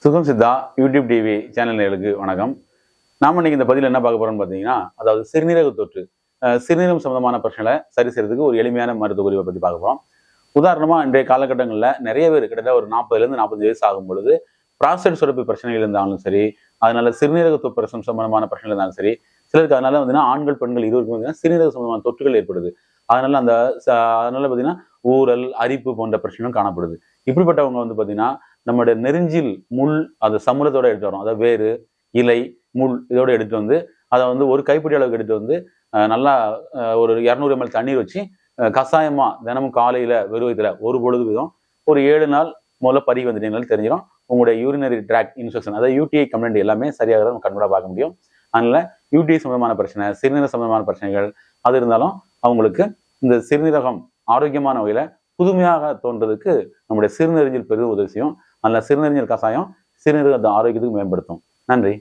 சுகம் Siddha YouTube TV சேனல்களுக்கு வணக்கம். நாம இன்னைக்கு இந்த பதிவில் என்ன பார்க்க போறோம்னு பார்த்தீங்கன்னா, அதாவது சிறுநீரக தொற்று, சிறுநீரகம் சம்பந்தமான பிரச்சனை சரி செய்யறதுக்கு ஒரு எளிமையான மருத்துவ குறிப்பை பற்றி பார்க்க போறோம். உதாரணமா இன்றைய காலகட்டங்களில் நிறைய பேர் கிட்டத்தட்ட ஒரு 40லேருந்து 45 வயசு ஆகும் பொழுது பிராஸ்டேட் சுரப்பி பிரச்சனைகள் இருந்தாலும் சரி, அதனால சிறுநீரக பிரச்சனை சம்பந்தமான பிரச்சனை இருந்தாலும் சரி, சிலருக்கு அதனால வந்து ஆண்கள் பெண்கள் இருவருக்கும் வந்து சிறுநீரக சம்பந்தமான தொற்றுகள் ஏற்படுது. அதனால அதனால பார்த்தீங்கன்னா ஊறல், அரிப்பு போன்ற பிரச்சனைகளும் காணப்படுது. இப்படிப்பட்டவங்க வந்து பார்த்தீங்கன்னா நம்மளுடைய நெருஞ்சில் முள் அது சமூலத்தோட எடுத்து வரும். அதாவது வேறு, இலை, முள் இதோட எடுத்து வந்து அதை வந்து ஒரு கைப்பிடி அளவுக்கு எடுத்து வந்து நல்லா ஒரு 200 ml தண்ணீர் வச்சு கஷாயமா தினமும் காலையில வெறும் வயிற்றுல ஒரு பொழுது வீதம் ஒரு 7 நாள் முதல்ல பருகி வந்துட்டீங்கனாலும் தெரிஞ்சிடும். உங்களுடைய யூரினரி ட்ராக்ட் இன்ஃபெக்ஷன், அதாவது யூடிஐ கம்ப்ளைண்ட் எல்லாமே சரியாக நம்ம கண்கூட பார்க்க முடியும். அதனால யூடிஐ சம்பந்தமான பிரச்சனை, சிறுநீரக சம்பந்தமான பிரச்சனைகள் அது இருந்தாலும் அவங்களுக்கு இந்த சிறுநீரகம் ஆரோக்கியமான வகையில புதுமையாக தோன்றதுக்கு நம்முடைய சிறுநெறிஞ்சல் பெரிதும் உதவி செய்யும். அதில் சிறுநெறிஞ்சல் கஷாயம் சிறுநீரக ஆரோக்கியத்துக்கு மேம்படுத்தும். நன்றி.